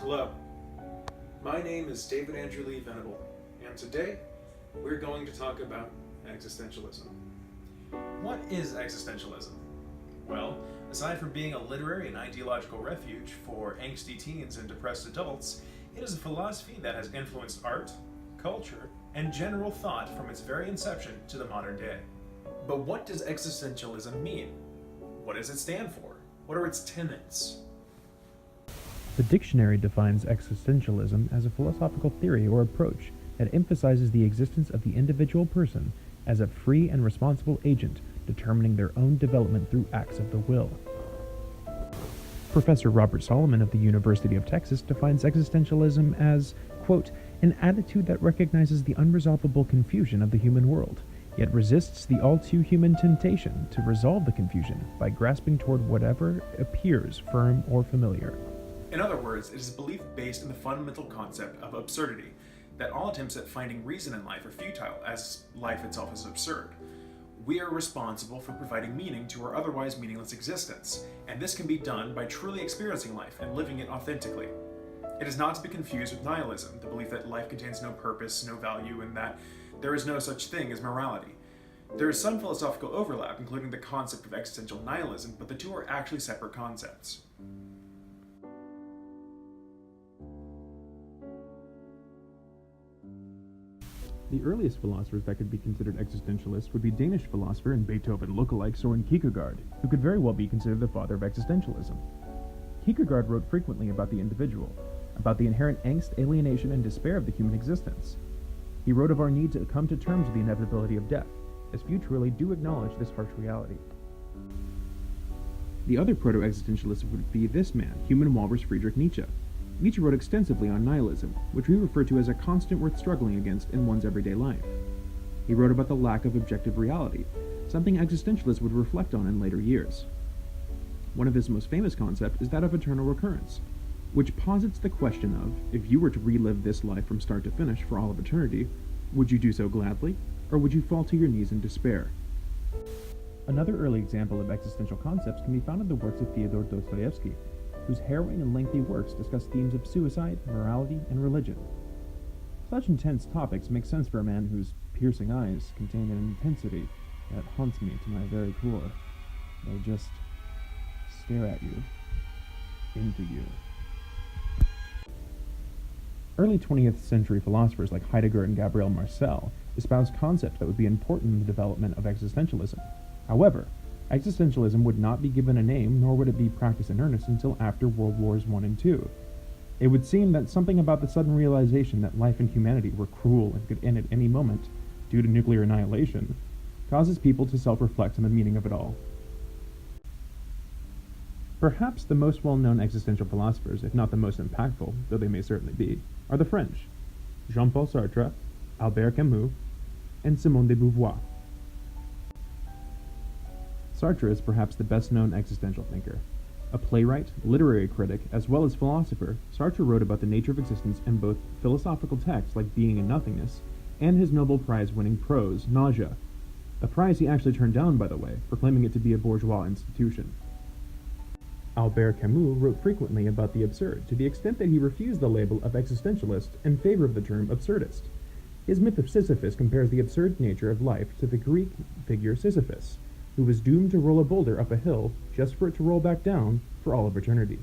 Hello, my name is David Andrew Lee Venable, and today we're going to talk about existentialism. What is existentialism? Well, aside from being a literary and ideological refuge for angsty teens and depressed adults, it is a philosophy that has influenced art, culture, and general thought from its very inception to the modern day. But what does existentialism mean? What does it stand for? What are its tenets? The dictionary defines existentialism as a philosophical theory or approach that emphasizes the existence of the individual person as a free and responsible agent determining their own development through acts of the will. Professor Robert Solomon of the University of Texas defines existentialism as, quote, an attitude that recognizes the unresolvable confusion of the human world, yet resists the all-too-human temptation to resolve the confusion by grasping toward whatever appears firm or familiar. In other words, it is a belief based in the fundamental concept of absurdity, that all attempts at finding reason in life are futile, as life itself is absurd. We are responsible for providing meaning to our otherwise meaningless existence, and this can be done by truly experiencing life and living it authentically. It is not to be confused with nihilism, the belief that life contains no purpose, no value, and that there is no such thing as morality. There is some philosophical overlap, including the concept of existential nihilism, but the two are actually separate concepts. The earliest philosophers that could be considered existentialists would be Danish philosopher and Beethoven lookalike Søren Kierkegaard, who could very well be considered the father of existentialism. Kierkegaard wrote frequently about the individual, about the inherent angst, alienation, and despair of the human existence. He wrote of our need to come to terms with the inevitability of death, as few truly do acknowledge this harsh reality. The other proto-existentialist would be this man, human walrus Friedrich Nietzsche. Nietzsche wrote extensively on nihilism, which we refer to as a constant worth struggling against in one's everyday life. He wrote about the lack of objective reality, something existentialists would reflect on in later years. One of his most famous concepts is that of eternal recurrence, which posits the question of, if you were to relive this life from start to finish for all of eternity, would you do so gladly, or would you fall to your knees in despair? Another early example of existential concepts can be found in the works of Fyodor Dostoevsky, whose harrowing and lengthy works discuss themes of suicide, morality, and religion. Such intense topics make sense for a man whose piercing eyes contain an intensity that haunts me to my very core. They just stare at you, into you. Early 20th century philosophers like Heidegger and Gabriel Marcel espoused concepts that would be important in the development of existentialism. However, existentialism would not be given a name, nor would it be practiced in earnest until after World Wars I and II. It would seem that something about the sudden realization that life and humanity were cruel and could end at any moment, due to nuclear annihilation, causes people to self-reflect on the meaning of it all. Perhaps the most well-known existential philosophers, if not the most impactful, though they may certainly be, are the French, Jean-Paul Sartre, Albert Camus, and Simone de Beauvoir. Sartre is perhaps the best-known existential thinker. A playwright, literary critic, as well as philosopher, Sartre wrote about the nature of existence in both philosophical texts like Being and Nothingness, and his Nobel Prize-winning prose, Nausea, a prize he actually turned down, by the way, proclaiming it to be a bourgeois institution. Albert Camus wrote frequently about the absurd, to the extent that he refused the label of existentialist in favor of the term absurdist. His myth of Sisyphus compares the absurd nature of life to the Greek figure Sisyphus, who was doomed to roll a boulder up a hill just for it to roll back down for all of eternity.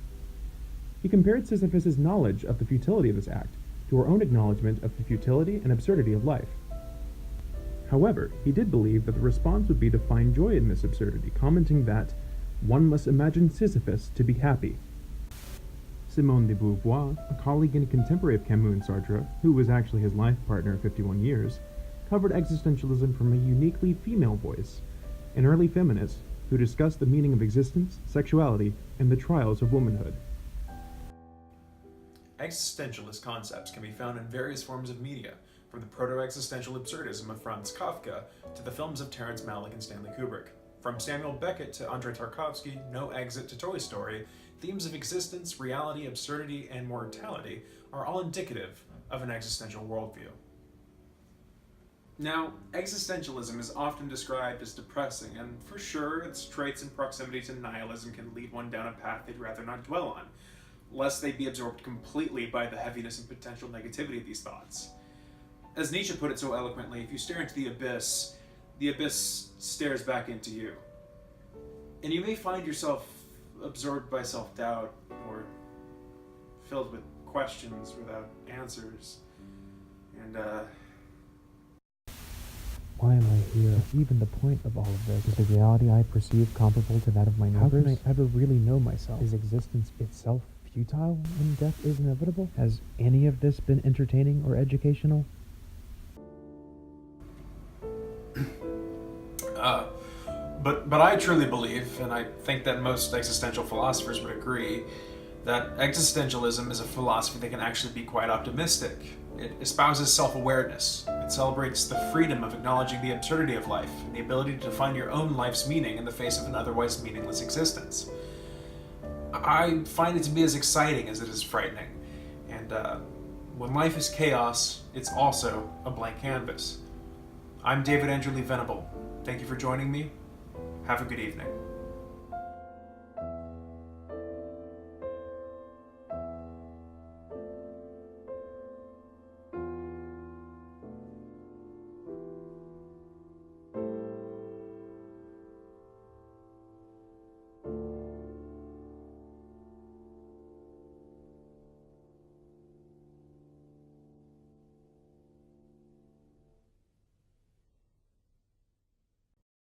He compared Sisyphus's knowledge of the futility of this act to our own acknowledgement of the futility and absurdity of life. However, he did believe that the response would be to find joy in this absurdity, commenting that one must imagine Sisyphus to be happy. Simone de Beauvoir, a colleague and contemporary of Camus and Sartre, who was actually his life partner of 51 years, covered existentialism from a uniquely female voice, an early feminist who discussed the meaning of existence, sexuality, and the trials of womanhood. Existentialist concepts can be found in various forms of media, from the proto-existential absurdism of Franz Kafka to the films of Terrence Malick and Stanley Kubrick. From Samuel Beckett to Andrei Tarkovsky, No Exit to Toy Story, themes of existence, reality, absurdity, and mortality are all indicative of an existential worldview. Now, existentialism is often described as depressing, and for sure, its traits and proximity to nihilism can lead one down a path they'd rather not dwell on. lest they be absorbed completely by the heaviness and potential negativity of these thoughts. As Nietzsche put it so eloquently, if you stare into the abyss stares back into you. And you may find yourself absorbed by self-doubt or filled with questions without answers. And, Why am I here? Even the point of all of this is the reality I perceive comparable to that of my neighbors. How can I ever really know myself? Is existence itself futile when death is inevitable? Has any of this been entertaining or educational? But I truly believe, and I think that most existential philosophers would agree, that existentialism is a philosophy that can actually be quite optimistic. It espouses self-awareness. It celebrates the freedom of acknowledging the absurdity of life and the ability to define your own life's meaning in the face of an otherwise meaningless existence. I find it to be as exciting as it is frightening. And when life is chaos, it's also a blank canvas. I'm David Andrew Lee Venable. Thank you for joining me. Have a good evening.